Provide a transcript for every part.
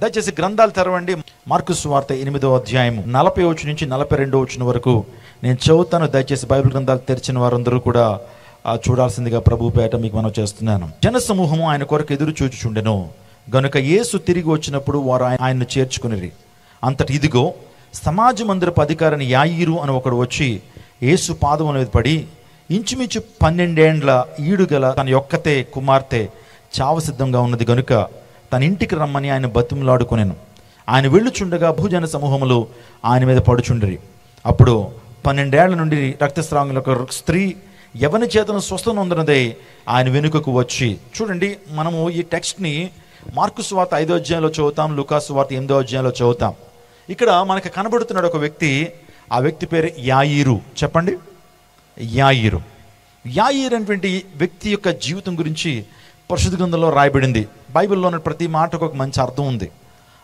దయచేసి గ్రంథాలు తెరవండి. మార్కు సువార్త 8వ అధ్యాయం 40 నుంచి 42 వరకు నేను చదువుతాను. దయచేసి బైబిల్ గ్రంథాలు తెరిచిన వారందరూ కూడా చూడాల్సిందిగా ప్రభు పేట మీకు మనం చేస్తున్నాను. జన సమూహము ఆయన కొరకు ఎదురు చూచుచుండెను గనుక యేసు తిరిగి వచ్చినప్పుడు వారు ఆయన్ను చేర్చుకునిరి. అంతటి ఇదిగో సమాజ మందిరపు అధికారిని యాయీరు అని ఒకడు వచ్చి యేసు పాదముల మీద పడి ఇంచుమించు 12 ఏండ్ల ఈడుగల తన యొక్కతే కుమార్తె చావ సిద్ధంగా ఉన్నది గనుక తన ఇంటికి రమ్మని ఆయన బతిమలాడుకొనెను. ఆయన వెళ్ళుచుండగా బహుజన సమూహములు ఆయన మీద పడుచుండిరి. అప్పుడు 12 ఏళ్ల నుండి రక్తస్రావం ఒక స్త్రీ ఎవరి చేతను స్వస్థత నొందినదే ఆయన వెనుకకు వచ్చి. చూడండి, మనము ఈ టెక్స్ట్ని మార్కు సువార్త 5వ అధ్యాయంలో చదువుతాం, లూకా సువార్త 8వ అధ్యాయంలో చదువుతాం. ఇక్కడ మనకు కనబడుతున్నాడు ఒక వ్యక్తి. ఆ వ్యక్తి పేరు యాయీరు. చెప్పండి, యాయీరు. యాయీరు అనేటువంటి వ్యక్తి యొక్క జీవితం గురించి పరిశుద్ధ గ్రంథంలో రాయబడింది. బైబిల్లో ఉన్న ప్రతి మాటకు ఒక మంచి అర్థం ఉంది.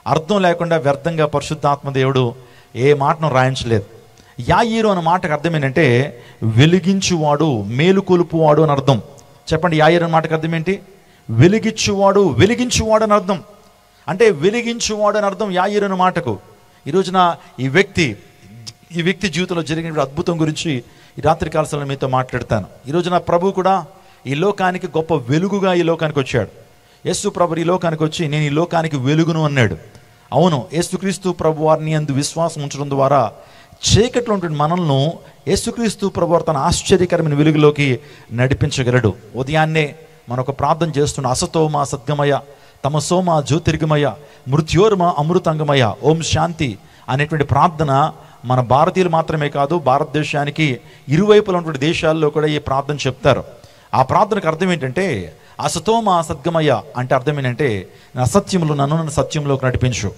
అర్థం లేకుండా వ్యర్థంగా పరిశుద్ధాత్మదేవుడు ఏ మాటను రాయించలేదు. యాయీరు అనే మాటకు అర్థం ఏంటంటే వెలిగించువాడు, మేలుకొలుపువాడు అని అర్థం. చెప్పండి, యాయీరు అనే మాటకు అర్థం ఏంటి? వెలిగించువాడు, వెలిగించువాడు అని అర్థం. అంటే వెలిగించువాడు అని అర్థం యాయీరు అనే మాటకు. ఈ రోజున ఈ వ్యక్తి జీవితంలో జరిగిన అద్భుతం గురించి ఈ రాత్రి కాలశంలో మీతో మాట్లాడతాను. ఈ రోజున ప్రభు కూడా ఈ లోకానికి గొప్ప వెలుగుగా ఈ లోకానికి వచ్చాడు. యేసు ప్రభు ఈ లోకానికి వచ్చి నేను ఈ లోకానికి వెలుగును అన్నాడు. అవును, యేసుక్రీస్తు ప్రభు వారిని అందు విశ్వాసం ఉంచడం ద్వారా చీకట్లో ఉంటున్న మనల్ని యేసుక్రీస్తు ప్రభు వారు తన ఆశ్చర్యకరమైన వెలుగులోకి నడిపించగలడు. ఉదయాన్నే మనొక ప్రార్థన చేస్తున్న అసతోమ సద్గమయ తమసోమ జ్యోతిర్గమయ మృత్యోర్మ అమృతంగమయ ఓం శాంతి అనేటువంటి ప్రార్థన మన భారతీయులు మాత్రమే కాదు, భారతదేశానికి ఇరువైపుల ఉన్నటువంటి దేశాల్లో కూడా ఈ ప్రార్థన చెప్తారు. ఆ ప్రార్థనకు అర్థం ఏంటంటే అసతోమ సద్గమయ అంటే అర్థం ఏంటంటే అసత్యములు నన్ను సత్యంలోకి నడిపించు.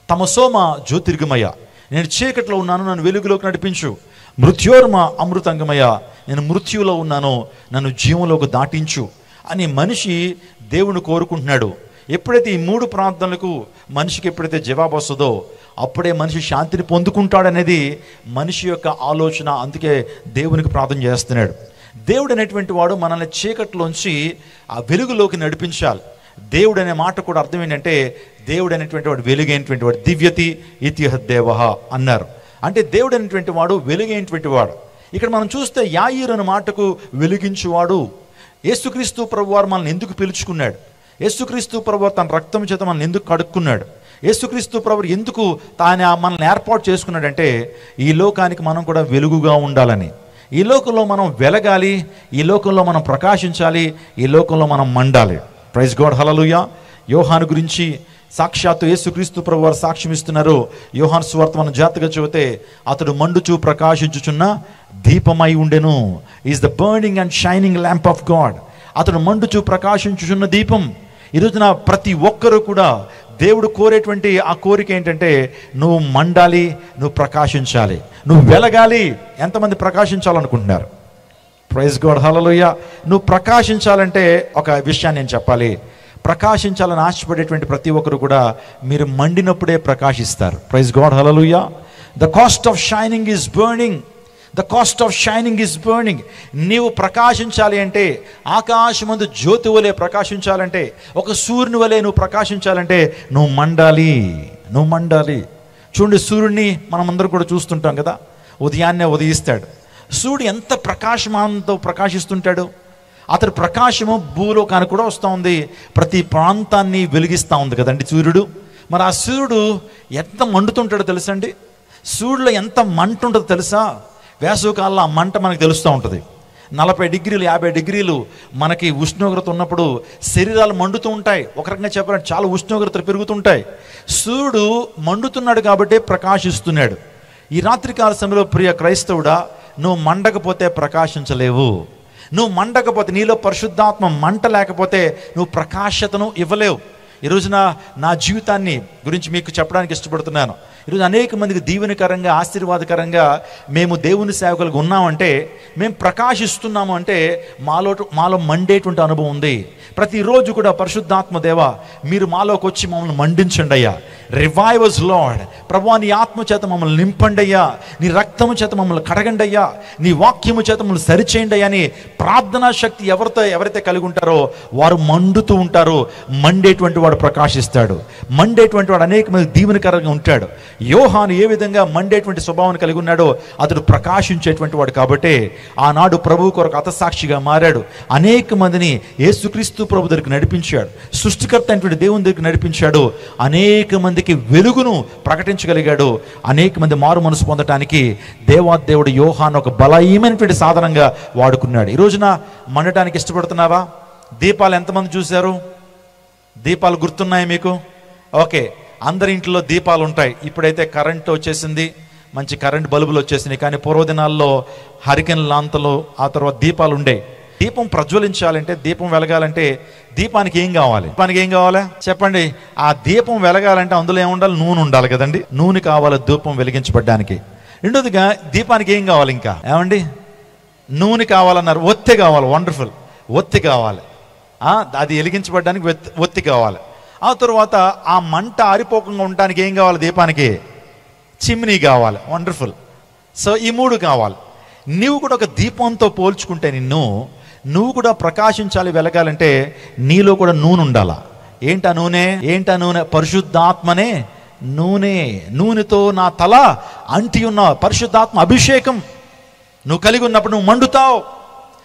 తమసోమ జ్యోతిర్గమయ నేను చీకట్లో ఉన్నాను, నన్ను వెలుగులోకి నడిపించు. మృత్యోర్మ అమృతంగమయ నేను మృత్యువులో ఉన్నాను, నన్ను జీవంలోకి దాటించు అని మనిషి దేవుని కోరుకుంటున్నాడు. ఎప్పుడైతే ఈ 3 ప్రార్థనలకు మనిషికి ఎప్పుడైతే జవాబు వస్తుందో అప్పుడే మనిషి శాంతిని పొందుకుంటాడనేది మనిషి యొక్క ఆలోచన. అందుకే దేవునికి ప్రార్థన చేస్తున్నాడు. దేవుడు అనేటువంటి వాడు మనల్ని చీకట్లోంచి ఆ వెలుగులోకి నడిపించాలి. దేవుడు అనే మాట కూడా అర్థం ఏంటంటే దేవుడు అనేటువంటి వాడు వెలుగైనటువంటి వాడు. దివ్యతి ఇతిహ దేవః అన్నారు. అంటే దేవుడు అనేటువంటి వాడు వెలుగైనటువంటి వాడు. ఇక్కడ మనం చూస్తే యాయీరు అనే మాటకు వెలిగించువాడు. యేసుక్రీస్తు ప్రభువారు మనల్ని ఎందుకు పిలుచుకున్నాడు? యేసుక్రీస్తు ప్రభువారు తన రక్తం చేత మనల్ని ఎందుకు కడుక్కున్నాడు? యేసుక్రీస్తు ప్రభువారు ఎందుకు తాను మనల్ని ఏర్పాటు చేసుకున్నాడంటే ఈ లోకానికి మనం కూడా వెలుగుగా ఉండాలని. ఈ లోకంలో మనం వెలగాలి, ఈ లోకంలో మనం ప్రకాశించాలి, ఈ లోకంలో మనం మండాలి. ప్రైజ్ గాడ్, హల్లెలూయా. యోహాను గురించి సాక్షాత్తు యేసుక్రీస్తు ప్రభువారు సాక్ష్యం ఇస్తున్నారు. యోహాను సువార్త మనం జాగ్రత్తగా చదివితే అతడు మండుచు ప్రకాశించుచున్న దీపమై ఉండెను. Is the burning and shining lamp of God. అతడు మండుచు ప్రకాశించుచున్న దీపం. ఈ రోజున ప్రతి ఒక్కరూ కూడా దేవుడు కోరేటువంటి ఆ కోరిక ఏంటంటే నువ్వు మండాలి, నువ్వు ప్రకాశించాలి, నువ్వు వెలగాలి. ఎంతమంది ప్రకాశించాలనుకుంటున్నారు? ప్రైజ్ గాడ్, హల్లెలూయా. నువ్వు ప్రకాశించాలంటే ఒక విషయాన్ని నేను చెప్పాలి. ప్రకాశించాలని ఆశపడేటువంటి ప్రతి ఒక్కరు కూడా మీరు మండినప్పుడే ప్రకాశిస్తారు. Praise God, hallelujah. The cost of shining is burning. The cost of shining is burning. నీవు ప్రకాశించాలి అంటే, ఆకాశమందు జ్యోతి వలె ప్రకాశించాలంటే, ఒక సూర్యుని వలె నువ్వు ప్రకాశించాలంటే నువ్వు మండాలి, నువ్వు మండాలి. చూడండి, సూర్యుడిని మనం అందరూ కూడా చూస్తుంటాం కదా. ఉదయాన్నే ఉదయిస్తాడు. సూర్యుడు ఎంత ప్రకాశమానంతో ప్రకాశిస్తుంటాడు. అతడి ప్రకాశము భూలోకానికి కూడా వస్తూ ఉంది, ప్రతి ప్రాంతాన్ని వెలిగిస్తూ ఉంది కదండి సూర్యుడు. మరి ఆ సూర్యుడు ఎంత మండుతుంటాడో తెలుసండి. సూర్యుడులో ఎంత మంట ఉంటుందో తెలుసా? వేసవికాలంలో ఆ మంట మనకు తెలుస్తూ ఉంటుంది. 40 డిగ్రీలు 50 డిగ్రీలు మనకి ఉష్ణోగ్రత ఉన్నప్పుడు శరీరాలు మండుతూ ఉంటాయి. ఒక రకంగా చెప్పాలంటే చాలా ఉష్ణోగ్రతలు పెరుగుతుంటాయి. సూర్యుడు మండుతున్నాడు కాబట్టి ప్రకాశిస్తున్నాడు. ఈ రాత్రికాల సమయంలో ప్రియ క్రైస్తవుడా, నువ్వు మండకపోతే ప్రకాశించలేవు. నువ్వు మండకపోతే, నీలో పరిశుద్ధాత్మ మంట లేకపోతే నువ్వు ప్రకాశతను ఇవ్వలేవు. ఈ రోజున నా జీవితాన్ని గురించి మీకు చెప్పడానికి ఇష్టపడుతున్నాను. ఈరోజు అనేక మందికి దీవెనకరంగా, ఆశీర్వాదకరంగా మేము దేవుని సేవకులుగా ఉన్నామంటే, మేము ప్రకాశిస్తున్నాము అంటే మాలో మండేటువంటి అనుభవం ఉంది. ప్రతిరోజు కూడా పరిశుద్ధాత్మ దేవ మీరు మాలోకి వచ్చి మమ్మల్ని మండించండి అయ్యా, రివైవ్ us లార్డ్. ప్రభువా నీ ఆత్మ చేత మమ్మల్ని నింపండి అయ్యా, నీ రక్తము చేత మమ్మల్ని కడగండి అయ్యా, నీ వాక్యము చేత మమ్మల్ని సరిచేయండి అయ్యా అని ప్రార్థనా శక్తి ఎవరైతే కలిగి ఉంటారో వారు మండుతూ ఉంటారు. మండేటువంటి వాడు ప్రకాశిస్తాడు, మండేటువంటి వాడు అనేక మంది దీవెనకరంగా ఉంటాడు. యోహాను ఏ విధంగా మండేటువంటి స్వభావాన్ని కలిగి ఉన్నాడో అతడు ప్రకాశించేటువంటి వాడు కాబట్టి ఆనాడు ప్రభువు కొరకు హతసాక్షిగా మారాడు. అనేక మందిని యేసుక్రీస్తు ప్రభు దగ్గరికి నడిపించాడు, సృష్టికర్త అయినటువంటి దేవుని దగ్గరికి నడిపించాడు. అనేక మందికి వెలుగును ప్రకటించగలిగాడు. అనేక మంది మారు మనసు పొందటానికి దేవాదేవుడు యోహాను ఒక బలమైనటువంటి సాధనంగా వాడుకున్నాడు. ఈ రోజున మండటానికి ఇష్టపడుతున్నావా? దీపాలు ఎంతమంది చూశారు? దీపాలు గుర్తున్నాయి మీకు? ఓకే, అందరి ఇంట్లో దీపాలు ఉంటాయి. ఇప్పుడైతే కరెంట్ వచ్చేసింది, మంచి కరెంట్ బల్బులు వచ్చేసినాయి. కానీ పూర్వదినాల్లో హరికెన్ లాంతలు, ఆ తర్వాత దీపాలు ఉండే. దీపం ప్రజ్వలించాలంటే, దీపం వెలగాలంటే దీపానికి ఏం కావాలి? దీపానికి ఏం కావాలి చెప్పండి? ఆ దీపం వెలగాలంటే అందులో ఏముండాలి? నూనె ఉండాలి కదండి. నూనె కావాలి దీపం వెలిగించబడ్డానికి. రెండోదిగా దీపానికి ఏం కావాలి? ఇంకా ఏమండి? నూనె కావాలన్నారు, ఒత్తి కావాలి. వండర్ఫుల్, ఒత్తి కావాలి. అది వెలిగించబడ్డానికి ఒత్తి కావాలి. ఆ తర్వాత ఆ మంట ఆరిపోకుండా ఉండడానికి ఏం కావాలి? దీపానికి చిమ్నీ కావాలి. వండర్ఫుల్. సో ఈ మూడు కావాలి. నీవు కూడా ఒక దీపంతో పోల్చుకుంటే నువ్వు కూడా ప్రకాశించాలి, వెలగాలంటే నీలో కూడా నూనె ఉండాలా. ఏంటా నూనె? పరిశుద్ధాత్మనే నూనె. నూనెతో నా తల అంటి ఉన్న పరిశుద్ధాత్మ అభిషేకం నువ్వు కలిగి ఉన్నప్పుడు నువ్వు మండుతావు.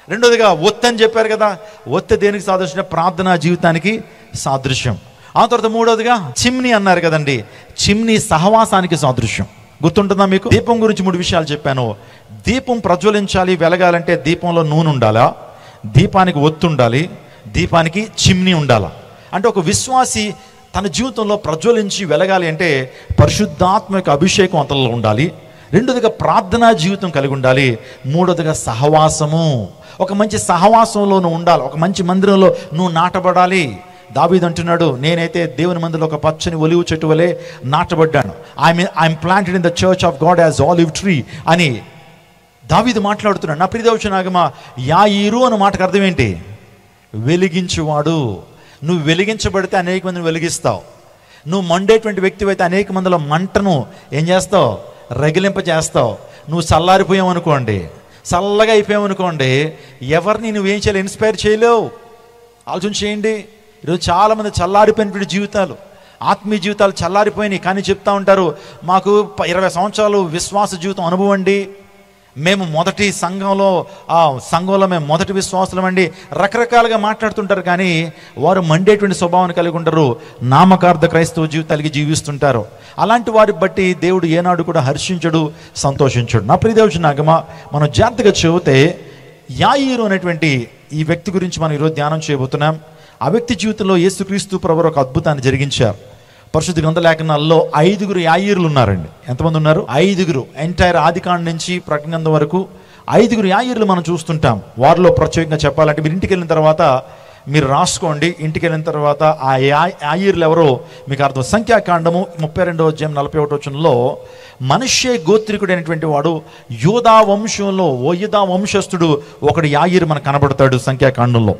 రెండోదిగా ఒత్తి అని చెప్పారు కదా, ఒత్తి దేనికి సాదృశ్యం? ప్రార్థనా జీవితానికి సాదృశ్యం. ఆ తర్వాత మూడోదిగా చిమ్నీ అన్నారు కదండి, చిమ్నీ సహవాసానికి సాదృశ్యం. గుర్తుంటుందా మీకు? దీపం గురించి 3 విషయాలు చెప్పాను. దీపం ప్రజ్వలించాలి, వెలగాలంటే దీపంలో నూనె ఉండాలా, దీపానికి ఒత్తి ఉండాలి, దీపానికి చిమ్నీ ఉండాలా. అంటే ఒక విశ్వాసి తన జీవితంలో ప్రజ్వలించి వెలగాలి అంటే పరిశుద్ధాత్మ యొక్క అభిషేకం అతనిలో ఉండాలి. రెండోదిగా ప్రార్థనా జీవితం కలిగి ఉండాలి. మూడోదిగా సహవాసము. ఒక మంచి సహవాసంలో నువ్వు ఉండాలి. ఒక మంచి మందిరంలో నువ్వు నాటబడాలి. దావీదు అంటున్నాడు, నేనైతే దేవుని మందిలో ఒక పచ్చని ఒలివ చెట్టు వలె నాటబడ్డాను. I'm planted in the church of God as olive tree అని దావీదు మాట్లాడుతున్నాడు. నా ప్రియదేవచనాగమా, యాయీరు అన్న మాటకు అర్థం ఏంటి? వెలిగించువాడు. నువ్వు వెలిగించబడితే అనేక మందిని వెలిగిస్తావు. నువ్వు మండేటువంటి వ్యక్తి అయితే అనేక మందిలో మంటను ఏం చేస్తావు? రగిలింప చేస్తావు. నువ్వు చల్లారిపోయావు అనుకోండి, చల్లగా అయిపోయావు అనుకోండి, ఎవరిని నువ్వేం చేయాలి? ఇన్స్పైర్ చేయలేవు. ఆలోచన చేయండి. ఈరోజు చాలామంది చల్లారిపోయినటువంటి జీవితాలు, ఆత్మీయ జీవితాలు చల్లారిపోయినాయి. కానీ చెప్తా ఉంటారు, మాకు 20 సంవత్సరాలు విశ్వాస జీవితం అనుభవం అండి, మేము మొదటి సంఘంలో మేము మొదటి విశ్వాసులం అండి, రకరకాలుగా మాట్లాడుతుంటారు. కానీ వారు మండేటువంటి స్వభావాన్ని కలిగి ఉంటారు, నామకార్థ క్రైస్తవ జీవితాలకి జీవిస్తుంటారు. అలాంటి వారిని బట్టి దేవుడు ఏనాడు కూడా హర్షించడు, సంతోషించడు. నా ప్రియదేవచనాగమా, మనం జాగ్రత్తగా చదివితే యాయీరు అనేటువంటి ఈ వ్యక్తి గురించి మనం ఈరోజు ధ్యానం చేయబోతున్నాం. ఆ వ్యక్తి జీవితంలో యేసుక్రీస్తు ప్రభువు ఒక అద్భుతాన్ని జరిగించారు. పరిశుద్ధ గ్రంథ లేఖనాల్లో 5 యాయీరులు ఉన్నారండి. ఎంతమంది ఉన్నారు? 5. ఎంటైర్ ఆదికాండం నుంచి ప్రకటన గ్రంథం వరకు 5 యాయీరులు మనం చూస్తుంటాం. వారిలో ప్రత్యేకంగా చెప్పాలంటే మీరు ఇంటికి వెళ్ళిన తర్వాత మీరు రాసుకోండి. ఇంటికి వెళ్ళిన తర్వాత ఆ యాయీరులు ఎవరో మీకు అర్థం. సంఖ్యాకాండము 32వ అధ్యాయం 41వ వచనంలో మనష్షే గోత్రికుడైనటువంటి వాడు యోధా వంశస్థుడు ఒకడు యాయీరు మనకు కనబడతాడు సంఖ్యాకాండంలో.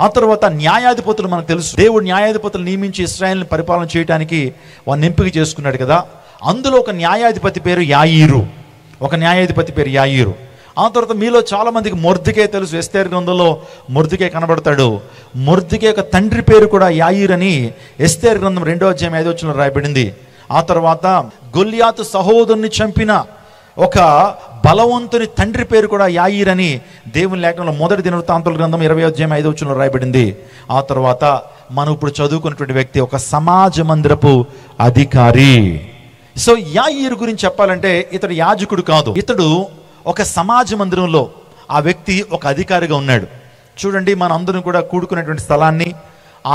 ఆ తర్వాత న్యాయాధిపతులు మనకు తెలుసు. దేవుడు న్యాయాధిపతులు నియమించి ఇశ్రాయేలుని పరిపాలన చేయడానికి వారిని ఎంపిక చేసుకున్నాడు కదా. అందులో ఒక న్యాయాధిపతి పేరు యాయీరు. ఆ తర్వాత మీలో చాలా మందికి మొర్దెకై తెలుసు. ఎస్తేరు గ్రంథంలో మొర్దెకై కనబడతాడు. మొర్దెకై యొక్క తండ్రి పేరు కూడా యాయీర్ అని ఎస్తేరు గ్రంథం 2వ అధ్యాయం 5వ వచనంలో రాయబడింది. ఆ తర్వాత గొల్యాతు సహోదరుని చంపిన ఒక బలవంతుని తండ్రి పేరు కూడా యాయీర్ అని దేవుని లేఖనంలో మొదటి దినవృత్తాంతాల గ్రంథం 20వ అధ్యాయం 5వ వచనంలో రాయబడింది. ఆ తర్వాత మనం ఇప్పుడు చదువుకున్నటువంటి వ్యక్తి ఒక సమాజ మందిరపు అధికారి. సో యాయీరు గురించి చెప్పాలంటే ఇతడు యాజకుడు కాదు, ఇతడు ఒక సమాజ మందిరంలో ఆ వ్యక్తి ఒక అధికారిగా ఉన్నాడు. చూడండి, మన అందరం కూడా కూడుకునేటువంటి స్థలాన్ని,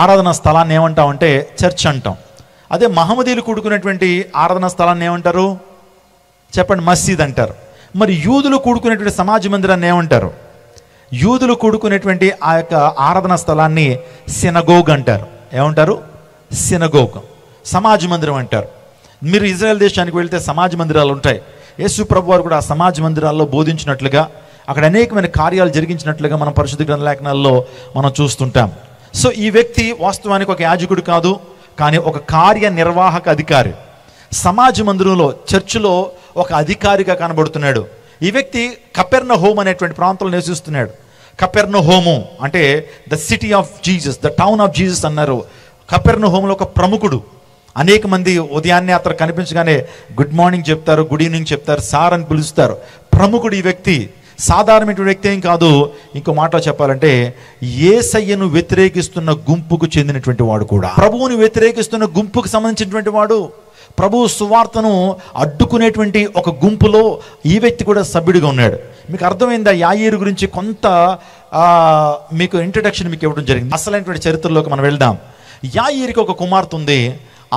ఆరాధన స్థలాన్ని ఏమంటామంటే చర్చ్ అంటాం. అదే మహమ్మదీయులు కూడుకునేటువంటి ఆరాధన స్థలాన్ని ఏమంటారు చెప్పండి? మసీద్ అంటారు. మరి యూదులు కూడుకునేటువంటి సమాజ మందిరాన్ని ఏమంటారు? యూదులు కూడుకునేటువంటి ఆ యొక్క ఆరాధన స్థలాన్ని సినగోగ్ అంటారు. ఏమంటారు? సినగోగ్, సమాజ మందిరం అంటారు. మీరు ఇజ్రాయెల్ దేశానికి వెళ్తే సమాజ మందిరాలు ఉంటాయి. యేసు ప్రభు వారు కూడా ఆ సమాజ మందిరాల్లో బోధించినట్లుగా, అక్కడ అనేకమైన కార్యాలు జరిగించినట్లుగా మనం పరిశుద్ధ గ్రంథ లేఖనాల్లో మనం చూస్తుంటాం. సో ఈ వ్యక్తి వాస్తవానికి ఒక యాజకుడు కాదు, కానీ ఒక కార్యనిర్వాహక అధికారి. సమాజ మందిరంలో, చర్చిలో ఒక అధికారిగా కనబడుతున్నాడు. ఈ వ్యక్తి కపెర్నహూము అనేటువంటి ప్రాంతంలో నివసిస్తున్నాడు. కపెర్నహూము అంటే the city of Jesus, the town of Jesus అన్నారు. కపెర్నహూములో ఒక ప్రముఖుడు. అనేక మంది ఉదయాన్నే అతను కనిపించగానే గుడ్ మార్నింగ్ చెప్తారు, గుడ్ ఈవినింగ్ చెప్తారు, సార్ అని పిలుస్తారు. ప్రముఖుడు ఈ వ్యక్తి. సాధారణమైన వ్యక్తి ఏం కాదు. ఇంకో మాట చెప్పాలంటే యేసయ్యను వ్యతిరేకిస్తున్న గుంపుకు చెందినటువంటి వాడు కూడా. ప్రభువుని వ్యతిరేకిస్తున్న గుంపుకు సంబంధించినటువంటి వాడు. ప్రభువు సువార్తను అడ్డుకునేటువంటి ఒక గుంపులో ఈ వ్యక్తి కూడా సభ్యుడిగా ఉన్నాడు. మీకు అర్థమైందా? యాయీరు గురించి కొంత మీకు ఇంట్రడక్షన్ మీకు ఇవ్వడం జరిగింది. అసలైనటువంటి చరిత్రలోకి మనం వెళ్దాం. యాయీరుకి ఒక కుమార్తె ఉంది.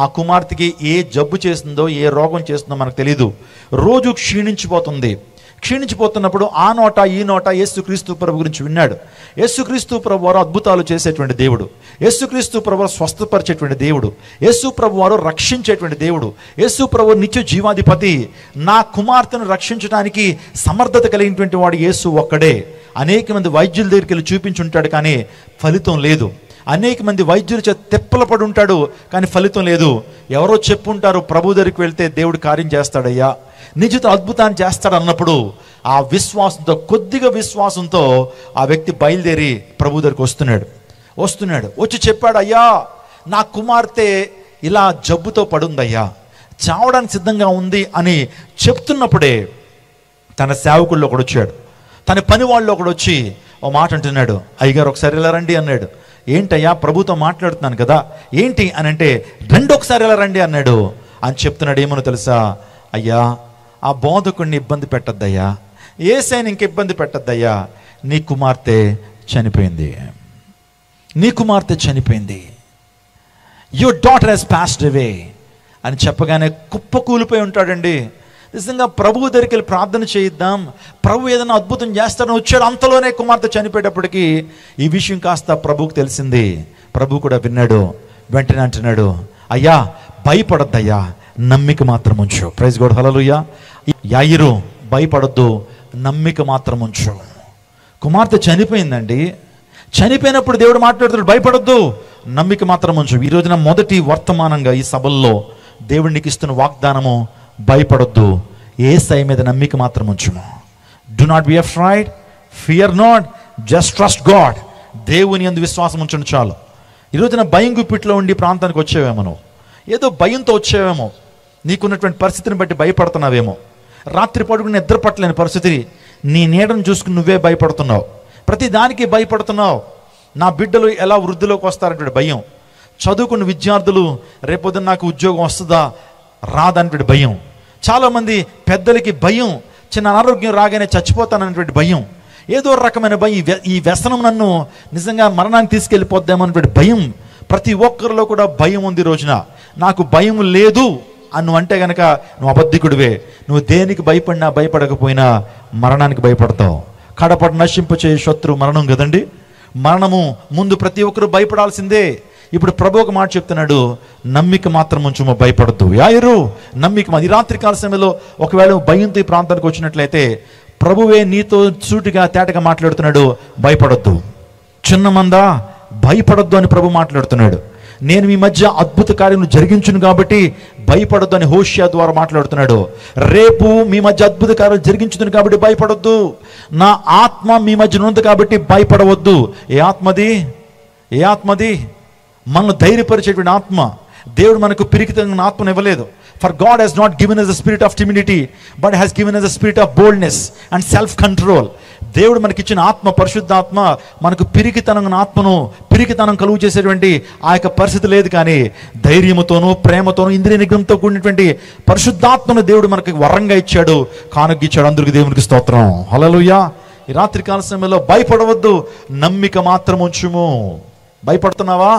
ఆ కుమార్తెకి ఏ జబ్బు చేస్తుందో, ఏ రోగం చేస్తుందో మనకు తెలియదు. రోజు క్షీణించిపోతున్నప్పుడు ఆ నోట ఈ నోట యేసుక్రీస్తు ప్రభు గురించి విన్నాడు. యేసుక్రీస్తు ప్రభు వారు అద్భుతాలు చేసేటువంటి దేవుడు, యేసుక్రీస్తు ప్రభు వారు స్వస్థపరిచేటువంటి దేవుడు, యేసు ప్రభు వారు రక్షించేటువంటి దేవుడు, యేసు ప్రభు నిత్య జీవాధిపతి. నా కుమార్తెను రక్షించడానికి సమర్థత కలిగినటువంటి వాడు యేసు ఒక్కడే. అనేక మంది వైద్యుల దగ్గరికి వెళ్ళి చూపించుంటాడు, కానీ ఫలితం లేదు. అనేక మంది వైద్యుల చేత తెప్పలు పడి ఉంటాడు, కానీ ఫలితం లేదు. ఎవరో చెప్పుంటారు ప్రభు దగ్గరికి వెళ్తే దేవుడు కార్యం చేస్తాడయ్యా, నిజంగా అద్భుతాన్ని చేస్తాడు అన్నప్పుడు ఆ విశ్వాసంతో, కొద్దిగా విశ్వాసంతో ఆ వ్యక్తి బయలుదేరి ప్రభు దగ్గరికి వస్తున్నాడు. వచ్చి చెప్పాడు, అయ్యా నా కుమార్తె ఇలా జబ్బుతో పడుందయ్యా, చావడానికి సిద్ధంగా ఉంది అని చెప్తున్నప్పుడే తన సేవకుల్లో ఒకడు వచ్చాడు. తన పని వాళ్ళు ఒకడు వచ్చి ఓ మాట అంటున్నాడు, అయ్యగారు ఒకసారి ఇలా రండి అన్నాడు. ఏంటయ్యా, ప్రభుతో మాట్లాడుతున్నాను కదా, ఏంటి అని అంటే, ఒకసారి ఇలా రండి అన్నాడు. అని చెప్తున్నాడు. ఏమో తెలుసా, అయ్యా ఆ బోధకుడిని ఇబ్బంది పెట్టద్దయ్యా, యేసయ్యని ఇంక ఇబ్బంది పెట్టద్దయ్యా, నీ కుమార్తె చనిపోయింది, your daughter has passed away అని చెప్పగానే కుప్పకూలిపోయి ఉంటాడండి. నిజంగా ప్రభువు దగ్గరికి వెళ్ళి ప్రార్థన చేయిద్దాం, ప్రభు ఏదైనా అద్భుతం చేస్తాడని వచ్చాడు. అంతలోనే కుమార్తె చనిపోయేటప్పటికి ఈ విషయం కాస్త ప్రభువుకు తెలిసింది. ప్రభు కూడా విన్నాడు. వెంటనే అంటున్నాడు, అయ్యా భయపడద్దయ్యా, నమ్మిక మాత్రం ఉంచు. ప్రైజ్ గాడ్, హల్లెలూయా. యాయీరు భయపడొద్దు, నమ్మిక మాత్రం ఉంచు. కుమార్తె చనిపోయిందండి. చనిపోయినప్పుడు దేవుడు మాట్లాడుతున్నాడు, భయపడొద్దు, నమ్మిక మాత్రం ఉంచు. ఈ రోజున మొదటి వర్తమానంగా ఈ సభల్లో దేవుడు నీకు ఇస్తున్న వాగ్దానము, భయపడొద్దు, యేసయ్య మీద నమ్మిక మాత్రం ఉంచుము. Do not be afraid, fear not, just trust God. దేవుని యందు విశ్వాసం ఉంచండి చాలు. ఈ రోజున భయం గుప్పిట్లో ఉండి ప్రాంతానికి వచ్చేవేమో, నువ్వు ఏదో భయంతో వచ్చేవేమో, నీకున్నటువంటి పరిస్థితిని బట్టి భయపడుతున్నావేమో. రాత్రి పడుకుని నిద్ర పట్టలేని పరిస్థితి, నీ నీడను చూసుకుని నువ్వే భయపడుతున్నావు, ప్రతి దానికి భయపడుతున్నావు. నా బిడ్డలు ఎలా వృద్ధిలోకి వస్తారంటే భయం, చదువుకున్న విద్యార్థులు రేపొద్దున నాకు ఉద్యోగం వస్తుందా రాదనేటువంటి భయం, చాలామంది పెద్దలకి భయం, చిన్న అనారోగ్యం రాగానే చచ్చిపోతాననేటువంటి భయం, ఏదో రకమైన భయం. ఈ వ్యసనం నన్ను నిజంగా మరణానికి తీసుకెళ్ళిపోద్దామనేటువంటి భయం. ప్రతి ఒక్కరిలో కూడా భయం ఉంది. రోజున నాకు భయం లేదు అని నువ్వు అంటే కనుక నువ్వు అబద్ధికుడివే. నువ్వు దేనికి భయపడినా భయపడకపోయినా మరణానికి భయపడతావు. కడపడ నశింపచే శత్రు మరణం కదండి. మరణము ముందు ప్రతి ఒక్కరు భయపడాల్సిందే. ఇప్పుడు ప్రభు ఒక మాట చెప్తున్నాడు, నమ్మిక మాత్రం ఉంచుము, భయపడద్దు. యాయీరు నమ్మిక. ఈ రాత్రి కాల సమయంలో ఒకవేళ భయంతో ఈ ప్రాంతానికి వచ్చినట్లయితే ప్రభువే నీతో సూటిగా తేటగా మాట్లాడుతున్నాడు, భయపడొద్దు. చిన్న మందా భయపడొద్దు అని ప్రభు మాట్లాడుతున్నాడు. నేను మీ మధ్య అద్భుత కార్యం జరిగించును కాబట్టి భయపడొద్దు అని హోషియా ద్వారా మాట్లాడుతున్నాడు. రేపు మీ మధ్య అద్భుత కార్యం జరిగించును కాబట్టి భయపడొద్దు. నా ఆత్మ మీ మధ్య ఉంది కాబట్టి భయపడవద్దు. ఏ ఆత్మది? మనల్ని ధైర్యపరిచేటువంటి ఆత్మ. దేవుడు మనకు పిరికితన ఆత్మను ఇవ్వలేదు. For God has not given us a spirit of timidity, but has given us a spirit of boldness and self-control. దేవుడు మనకిచ్చిన ఆత్మ, పరిశుద్ధాత్మ, మనకు పిరికితనం కలుగు చేసేటువంటి ఆ యొక్క పరిస్థితి లేదు, కానీ ధైర్యముతోనూ ప్రేమతోనూ ఇంద్రియ నిగ్రహంతో కూడినటువంటి పరిశుద్ధాత్మను దేవుడు మనకి వరంగా ఇచ్చాడు, కానుగిచ్చాడు. అందరికి దేవునికి స్తోత్రం, హల్లెలూయా. ఈ రాత్రి కాల సమయంలో భయపడవద్దు, నమ్మిక మాత్రం ఉంచుము. భయపడుతున్నావా?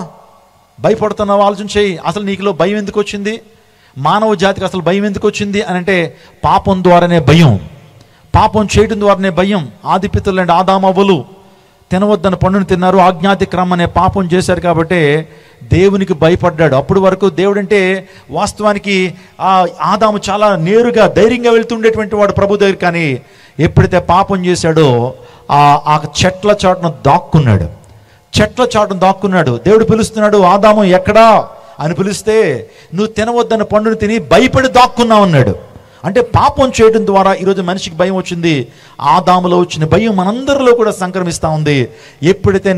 ఆలోచన చేయి. అసలు నీకులో భయం ఎందుకు వచ్చింది? మానవ జాతికి అసలు భయం ఎందుకు వచ్చింది అని అంటే పాపం ద్వారానే భయం, పాపం చేయడం ద్వారానే భయం. ఆదిపితరులు అంటే ఆదామవ్వలు తినవద్దన్న పండును తిన్నారు, ఆజ్ఞాతిక్రమం అనే పాపం చేశారు కాబట్టి దేవునికి భయపడ్డాడు. అప్పుడు వరకు దేవుడు అంటే వాస్తవానికి ఆదాము చాలా నేరుగా ధైర్యంగా వెళ్తుండేటువంటి వాడు ప్రభు దగ్గర. కానీ ఎప్పుడైతే పాపం చేశాడో ఆ చెట్ల చాటును దాక్కున్నాడు. దేవుడు పిలుస్తున్నాడు, ఆదాము ఎక్కడా అని పిలిస్తే నువ్వు తినవద్దన్న పండును తిని భయపడి దాక్కున్నావు అన్నాడు. అంటే పాపం చేయడం ద్వారా ఈరోజు మనిషికి భయం వచ్చింది. ఆదాములో వచ్చిన భయం మనందరిలో కూడా సంక్రమిస్తూ ఉంది. ఎప్పుడైతే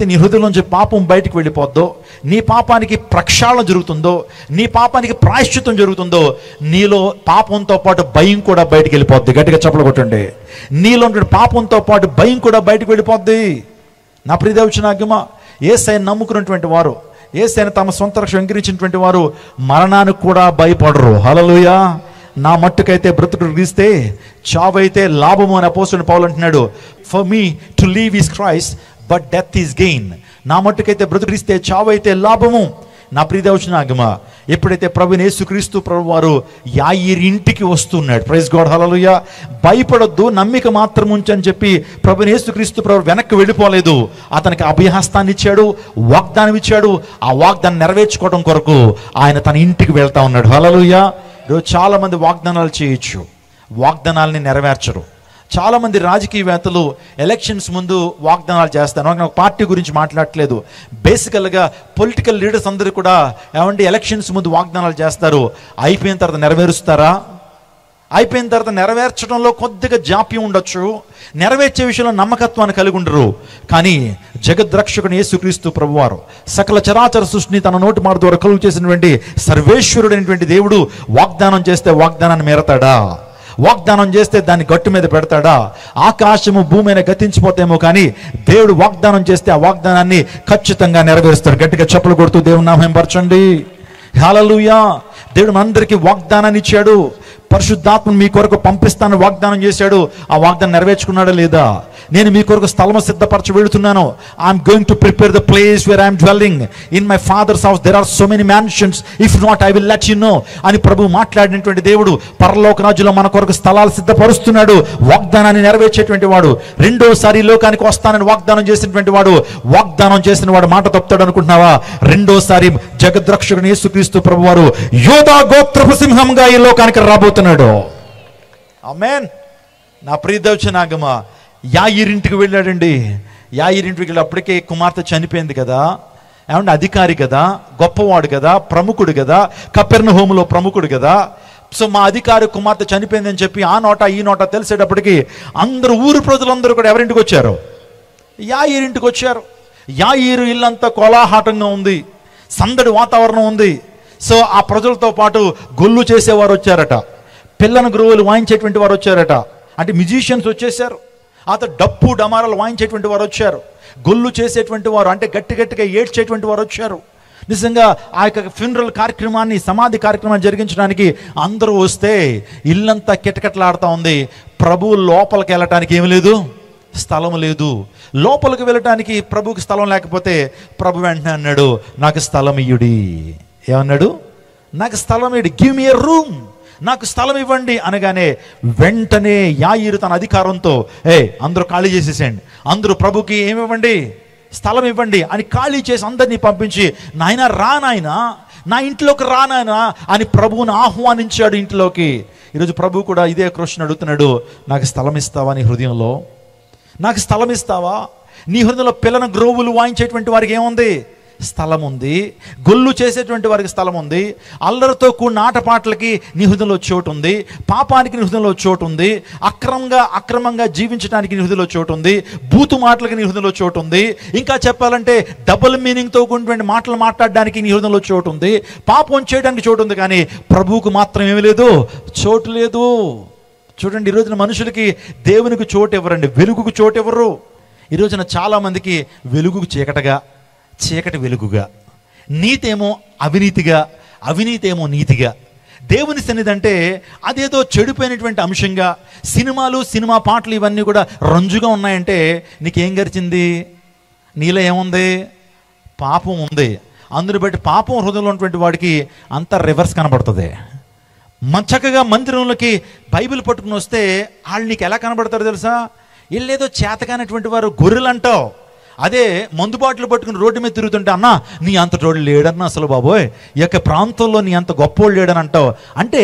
నీ హృదయంలోంచి పాపం బయటికి వెళ్ళిపోద్దో, నీ పాపానికి ప్రక్షాళన జరుగుతుందో, నీ పాపానికి ప్రాయశ్చిత్తం జరుగుతుందో, నీలో పాపంతో పాటు భయం కూడా బయటికి వెళ్ళిపోద్ది. గట్టిగా చప్పలు కొట్టండి. నీలో ఉన్న పాపంతో పాటు భయం కూడా బయటికి వెళ్ళిపోద్ది. నా ప్రియదేవచనాగమ, యేసయ్యను నమ్ముకున్నటువంటి వారు, యేసయ్యను తమ సొంత రక్షణ అంగీకరించినటువంటి వారు మరణానికి కూడా భయపడరు. హల్లెలూయా. నా మట్టుకైతే బ్రతుకు క్రీస్తే, చావైతే లాభము అని అపోస్తలుడు పౌలు అంటున్నాడు. For me to leave is Christ but death is gain. నా మట్టుకైతే బ్రతుకు క్రీస్తే, చావైతే లాభము. నా ప్రియదేవచనాగమ, ఎప్పుడైతే ప్రభువైన యేసుక్రీస్తు ప్రభు వారు యాయీరు ఇంటికి వస్తున్నాడు, ప్రైజ్ గాడ్, హల్లెలూయా. భయపడొద్దు, నమ్మిక మాత్రం ఉంచని చెప్పి ప్రభువైన యేసుక్రీస్తు ప్రభు వెనక్కి వెళ్ళిపోలేదు. అతనికి అభయహస్తాన్ని ఇచ్చాడు, వాగ్దానం ఇచ్చాడు. ఆ వాగ్దానం నెరవేర్చుకోవడం కొరకు ఆయన తన ఇంటికి వెళ్తా ఉన్నాడు. హల్లెలూయా. ఈరోజు చాలా మంది వాగ్దానాలు చేయొచ్చు, వాగ్దానాలని నెరవేర్చరు. చాలామంది రాజకీయవేత్తలు ఎలక్షన్స్ ముందు వాగ్దానాలు చేస్తారు. నాకు పార్టీ గురించి మాట్లాడట్లేదు, బేసికల్గా పొలిటికల్ లీడర్స్ అందరూ కూడా ఏమంటే ఎలక్షన్స్ ముందు వాగ్దానాలు చేస్తారు. అయిపోయిన తర్వాత నెరవేరుస్తారా? అయిపోయిన తర్వాత నెరవేర్చడంలో కొద్దిగా జాప్యం ఉండొచ్చు, నెరవేర్చే విషయంలో నమ్మకత్వాన్ని కలిగి ఉండరు. కానీ జగద్రక్షకుని యేసుక్రీస్తు ప్రభువారు, సకల చరాచర సృష్టిని తన నోటి మాట ద్వారా కలుగు చేసినటువంటి సర్వేశ్వరుడైనటువంటి దేవుడు వాగ్దానం చేస్తే వాగ్దానాన్ని మేరతాడా? వాగ్దానం చేస్తే దాన్ని గట్టు మీద పెడతాడా? ఆకాశము భూమి అయినా గతించిపోతేమో కానీ దేవుడు వాగ్దానం చేస్తే ఆ వాగ్దానాన్ని ఖచ్చితంగా నెరవేరుస్తాడు. గట్టిగా చప్పలు కొడుతూ దేవుని నామం పరచండి. హల్లెలూయా. దేవుడు మనందరికీ వాగ్దానాన్ని ఇచ్చాడు. పరిశుద్ధాత్మను మీ కొరకు పంపిస్తానని వాగ్దానం చేశాడు. ఆ వాగ్దానం నెరవేర్చుకున్నాడా లేదా? నేను మీ కొరకు స్థలము సిద్ధపరచ వెళుతున్నాను. I'm going to prepare the place where I'm dwelling. In my father's house there are so many mansions, if not I will let you know అని ప్రభు మాట్లాడినటువంటి దేవుడు పరలోక రాజ్యంలో మన కొరకు స్థలాలు సిద్ధపరుస్తున్నాడు. వాగ్దానాన్ని నెరవేర్చేటువంటి వాడు, రెండోసారి లోకానికి వస్తానని వాగ్దానం చేసినటువంటి వాడు, వాగ్దానం చేసిన వాడు మాట తప్పుతాడు అనుకుంటున్నావా? రెండోసారి జగద్రక్షకుని యేసుక్రీస్తు ప్రభు వారు యోధా గోత్రపు సింహంగా ఈ లోకానికి రాబోతున్నాడు. ఆమేన్. నా ప్రియదేవచనాగమ, యాయీరింటికి వెళ్ళాడండి. యాయీరింటికి వెళ్ళి అప్పటికే కుమార్తె చనిపోయింది కదా, ఏమంటే అధికారి కదా, గొప్పవాడు కదా, ప్రముఖుడు కదా, కపెర్నహూములో ప్రముఖుడు కదా. సో మా అధికారి కుమార్తె చనిపోయింది అని చెప్పి ఆ నోట ఈ నోట తెలిసేటప్పటికి అందరూ, ఊరు ప్రజలందరూ కూడా ఎవరింటికి వచ్చారు? యాయీరింటికి వచ్చారు. యాయీరు ఇల్లంతా కోలాహలంగా ఉంది, సందడి వాతావరణం ఉంది. సో ఆ ప్రజలతో పాటు గొల్లు చేసేవారు వచ్చారట, పిల్లను గురువులు వాయించేటువంటి వారు వచ్చారట, అంటే మ్యూజిషియన్స్ వచ్చేసారు. డప్పు డమారాలు వాయించేటువంటి వారు వచ్చారు, గొల్లు చేసేటువంటి వారు అంటే గట్టిగా ఏడ్చేటువంటి వారు వచ్చారు. నిజంగా ఆ యొక్క ఫ్యూనరల్ కార్యక్రమాన్ని, సమాధి కార్యక్రమాన్ని జరిగించడానికి అందరూ వస్తే ఇల్లంతా కిటకిటలాడుతూ ఉంది. ప్రభువు లోపలికి వెళ్ళటానికి ఏమి లేదు, స్థలం లేదు. లోపలికి వెళ్ళటానికి ప్రభువుకి స్థలం లేకపోతే ప్రభు వెంటనే అన్నాడు, నాకు స్థలం ఇయ్యుడి. ఏమన్నాడు? నాకు స్థలం ఇవ్వండి, గివ్ మీ ఎ రూమ్, నాకు స్థలం ఇవ్వండి అనగానే వెంటనే యాయీరు తన అధికారంతో అందరూ ఖాళీ చేసేసేయండి, అందరూ ప్రభుకి ఏమివ్వండి, స్థలం ఇవ్వండి అని ఖాళీ చేసి అందరినీ పంపించి, నాయన రా, నాయన నా ఇంట్లోకి రా నాయన అని ప్రభువుని ఆహ్వానించాడు ఇంట్లోకి. ఈరోజు ప్రభు కూడా ఇదే క్వశ్చన్ అడుగుతున్నాడు, నాకు స్థలం ఇస్తావా? నీ హృదయంలో నాకు స్థలం ఇస్తావా? నీ హృదయంలో పిల్లను గ్రోవులు వాయించేటువంటి వారికి ఏముంది? స్థలం ఉంది. గొల్లు చేసేటువంటి వారికి స్థలం ఉంది. అల్లరితో కూడిన ఆటపాటలకి నీ హృదయంలో చోటు ఉంది. పాపానికి నీ హృదయంలో చోటు ఉంది. అక్రమంగా జీవించడానికి నీ హృదయంలో చోటు ఉంది. బూతు మాటలకి నీ హృదయంలో చోటు ఉంది. ఇంకా చెప్పాలంటే డబుల్ మీనింగ్తో కూడినటువంటి మాటలు మాట్లాడడానికి నీ హృదయంలో చోటు ఉంది. పాపం చేయడానికి చోటు ఉంది. కానీ ప్రభువుకు మాత్రం ఏమీ లేదు, చోటు లేదు. చూడండి, ఈ రోజున మనుషులకి దేవునికి చోటు ఎవరండి, వెలుగుకు చోటు ఎవరు? ఈ రోజున చాలామందికి వెలుగుకు చీకటగా, చీకటి వెలుగుగా, నీతేమో అవినీతిగా, అవినీతేమో నీతిగా. దేవుని సన్నిధి అంటే అదేదో చెడిపోయినటువంటి అంశంగా, సినిమాలు, సినిమా పాటలు ఇవన్నీ కూడా రంజుగా ఉన్నాయంటే నీకేం గరిచింది? నీలో ఏముంది? పాపం ఉంది. అందుని బట్టి పాపం హృదయంలో ఉన్నటువంటి వాడికి అంతా రివర్స్ కనబడుతుంది. చక్కగా మందిరంలోకి బైబిల్ పట్టుకుని వస్తే వాళ్ళు నీకు ఎలా కనబడతారు తెలుసా? వీళ్ళేదో చేతకానటువంటి వారు, గొర్రెలు అంటావు. అదే మందుబాట్లు పట్టుకుని రోడ్డు మీద తిరుగుతుంటే, అన్నా నీ అంత తోడు లేడన్నా, అసలు బాబోయ్ ఈ యొక్క ప్రాంతంలో నీ అంత గొప్పోడు లేడని అంటావు. అంటే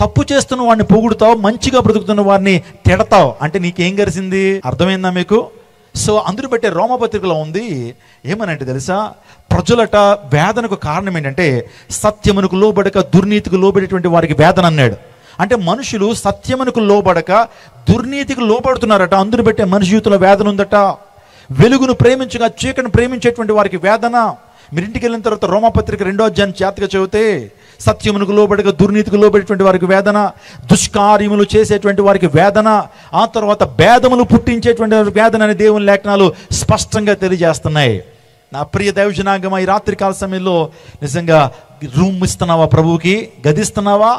తప్పు చేస్తున్న వాడిని పొగుడుతావు, మంచిగా బ్రతుకుతున్న వారిని తిడతావు. అంటే నీకేం గరిసింది? అర్థమైందా మీకు? సో అందుని బట్టే రోమపత్రికలో ఉంది ఏమనంటే తెలుసా, ప్రజలట వేదనకు కారణం ఏంటంటే సత్యమునకు లోబడక దుర్నీతికి లోబడేటువంటి వారికి వేదన అన్నాడు. అంటే మనుషులు సత్యమునకు లోబడక దుర్నీతికి లోబడుతున్నారట, అందుని బట్టే మనిషి జీవితంలో వేదన ఉందట. వెలుగును ప్రేమించగా చీకటిని ప్రేమించేటువంటి వారికి వేదన. మీరు ఇంటికి వెళ్ళిన తర్వాత రోమపత్రిక 2వ అధ్యాయం జాగ్రత్తగా చదివితే సత్యమునకు లోబడక దుర్నీతికి లోబడేటువంటి వారికి వేదన, దుష్కార్యములు చేసేటువంటి వారికి వేదన, ఆ తర్వాత భేదములు పుట్టించేటువంటి వారికి వేదన అని దేవుని లేఖనాలు స్పష్టంగా తెలియజేస్తున్నాయి. నా ప్రియ దైవజనాంగమ, ఈ రాత్రికాల సమయంలో నిజంగా రూమ్ ఇస్తున్నావా? ప్రభువుకి గదిస్తున్నావా?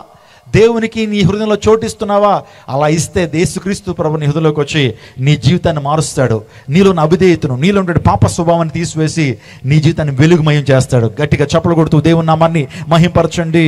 దేవునికి నీ హృదయంలో చోటిస్తున్నావా? అలా ఇస్తే యేసుక్రీస్తు ప్రభు నీ హృదయంలోకి వచ్చి నీ జీవితాన్ని మారుస్తాడు. నీలో ఉన్న అవిధేయతను, నీలో ఉండే పాప స్వభావాన్ని తీసివేసి నీ జీవితాన్ని వెలుగుమయం చేస్తాడు. గట్టిగా చప్పలు కొడుతూ దేవుని నామాన్ని మహింపరచండి.